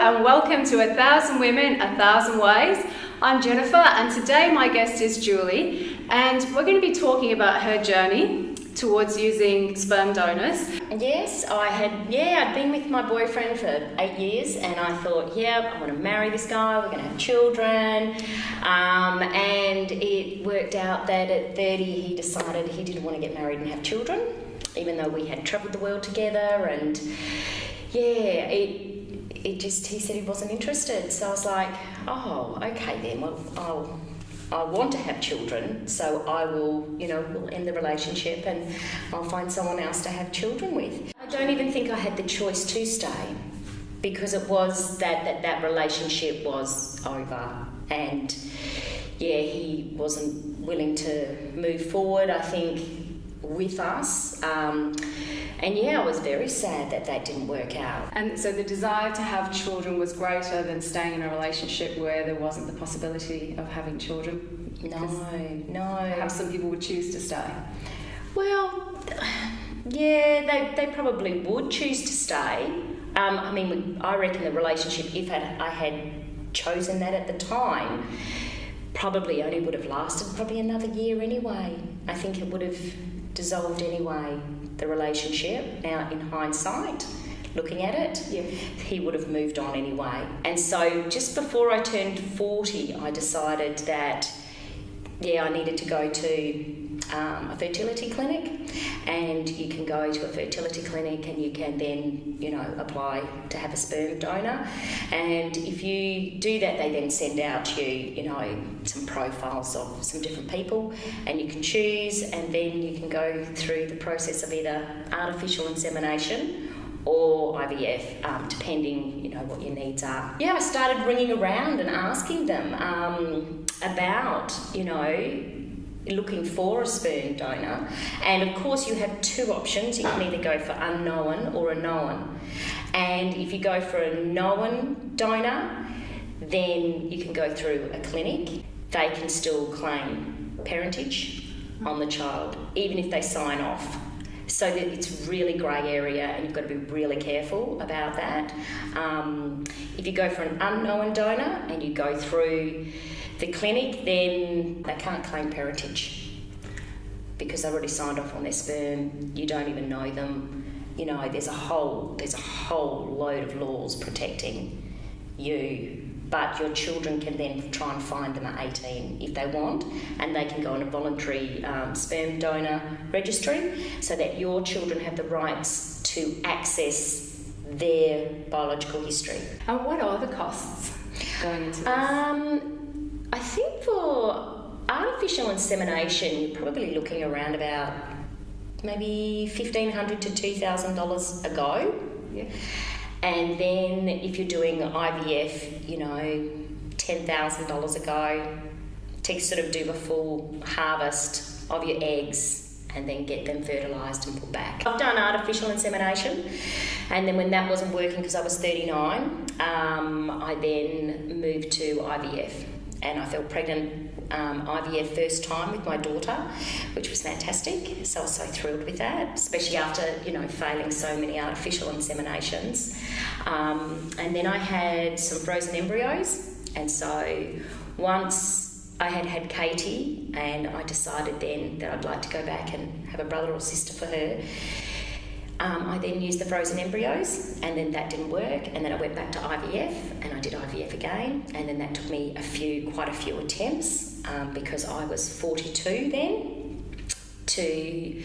and welcome to 1,000 Women, 1,000 Ways. I'm Jennifer and today my guest is Julie and we're going to be talking about her journey towards using sperm donors. Yes, I'd been with my boyfriend for 8 years and I thought, I want to marry this guy, we're going to have children. And it worked out that at 30 he decided he didn't want to get married and have children, even though we had travelled the world together and he said he wasn't interested. So I was like, oh, okay then, well, I want to have children, so I will, we'll end the relationship and I'll find someone else to have children with. I don't even think I had the choice to stay because it was that relationship was over and he wasn't willing to move forward, I think, with us. I was very sad that didn't work out. And so the desire to have children was greater than staying in a relationship where there wasn't the possibility of having children? No. Perhaps some people would choose to stay. Well, they probably would choose to stay. I reckon the relationship, if I had chosen that at the time, probably only would have lasted probably another year anyway. I think it would have dissolved anyway, the relationship. Now, in hindsight, looking at it, he would have moved on anyway. And so just before I turned 40, I decided that, I needed to go to a fertility clinic, and you can go to a fertility clinic and you can then, apply to have a sperm donor. And if you do that, they then send out you, some profiles of some different people, and you can choose, and then you can go through the process of either artificial insemination or IVF, depending, what your needs are. I started ringing around and asking them about, looking for a sperm donor. And of course you have two options. You can either go for unknown or a known. And if you go for a known donor, then you can go through a clinic. They can still claim parentage on the child, even if they sign off. So that it's really grey area and you've got to be really careful about that. If you go for an unknown donor and you go through the clinic, then they can't claim parentage because they've already signed off on their sperm. You don't even know them. There's a whole load of laws protecting you. But your children can then try and find them at 18 if they want, and they can go on a voluntary sperm donor registry so that your children have the rights to access their biological history. And what are the costs going into this? I think for artificial insemination, you're probably looking around about maybe $1,500 to $2,000 a go. Yeah. And then if you're doing IVF, $10,000 a go to sort of do a full harvest of your eggs and then get them fertilised and put back. I've done artificial insemination, and then when that wasn't working because I was 39, I then moved to IVF, and I fell pregnant IVF first time with my daughter, which was fantastic. So I was so thrilled with that, especially after, failing so many artificial inseminations. And then I had some frozen embryos. And so once I had Katie, and I decided then that I'd like to go back and have a brother or sister for her, I then used the frozen embryos, and then that didn't work, and then I went back to IVF, and I did IVF again, and then that took me quite a few attempts, because I was 42 then, to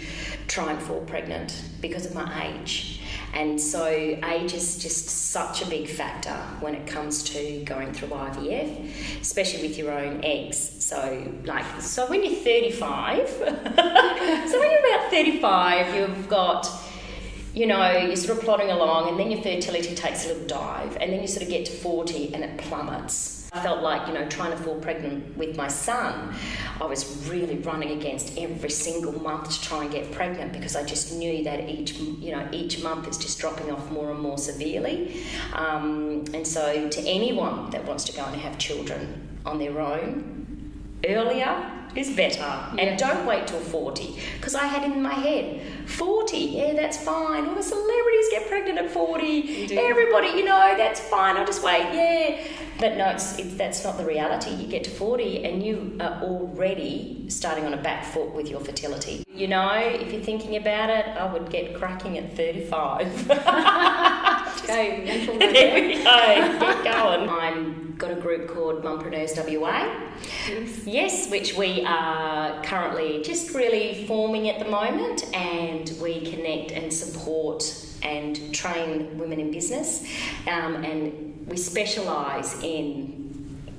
try and fall pregnant because of my age. And so age is just such a big factor when it comes to going through IVF, especially with your own eggs. So when you're 35, so when you're about 35, you've got, you're sort of plodding along, and then your fertility takes a little dive, and then you sort of get to 40 and it plummets. I felt like, trying to fall pregnant with my son, I was really running against every single month to try and get pregnant because I just knew that each month it's just dropping off more and more severely. And so to anyone that wants to go and have children on their own earlier, is better. And don't wait till 40. Because I had in my head, 40, yeah, that's fine. All the celebrities get pregnant at 40. Everybody, you know, that's fine. I'll just wait, yeah. But no, that's not the reality. You get to 40 and you are already starting on a back foot with your fertility. You know, if you're thinking about it, I would get cracking at 35. Okay, mental There we go. Get going. I've got a group called Mumpreneurs WA. Yes, which we are currently just really forming at the moment, and we connect and support and train women in business, and we specialise in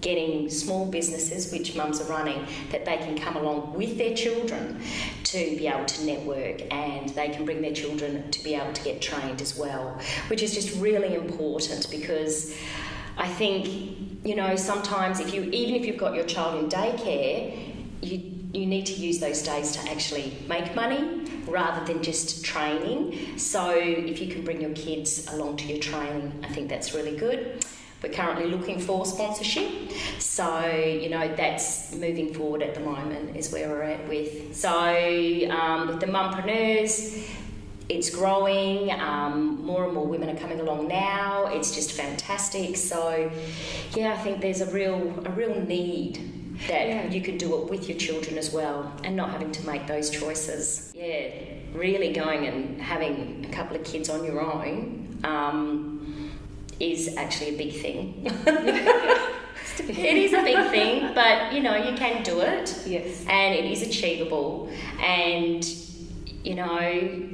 getting small businesses which mums are running, that they can come along with their children to be able to network, and they can bring their children to be able to get trained as well, which is just really important, because I think, you know, sometimes even if you've got your child in daycare, you need to use those days to actually make money rather than just training. So if you can bring your kids along to your training, I think that's really good. We're currently looking for sponsorship. So, you know, that's moving forward at the moment is where we're at with. So with the Mumpreneurs, it's growing. More and more women are coming along now. It's just fantastic. So, yeah, I think there's a real need that you can do it with your children as well, and not having to make those choices. Yeah, really going and having a couple of kids on your own is actually a big thing. It is a big thing, but, you know, you can do it. Yes. And it is achievable. And, you know,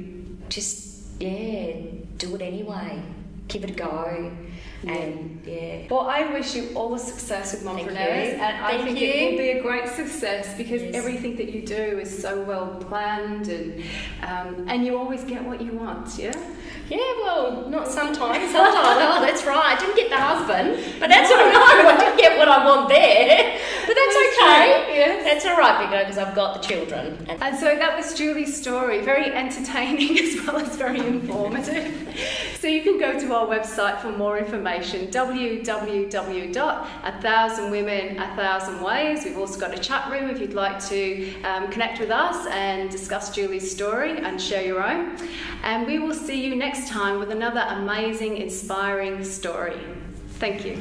just, do it anyway. Give it a go. And, Well, I wish you all the success with Thank Mumpreneurs, you. and I Thank think you. it will be a great success, because Yes. everything that you do is so well planned, and you always get what you want, yeah? Yeah, well, not sometimes. Oh, that's right. I didn't get the husband, but that's all right. I didn't get what I want there. But that's okay. true, yes. That's all right, because I've got the children. And so that was Julie's story, very entertaining as well as very informative. So you can go to our website for more information, www.1000women1000ways. We've also got a chat room if you'd like to connect with us and discuss Julie's story and share your own. And we will see you next time with another amazing, inspiring story. Thank you.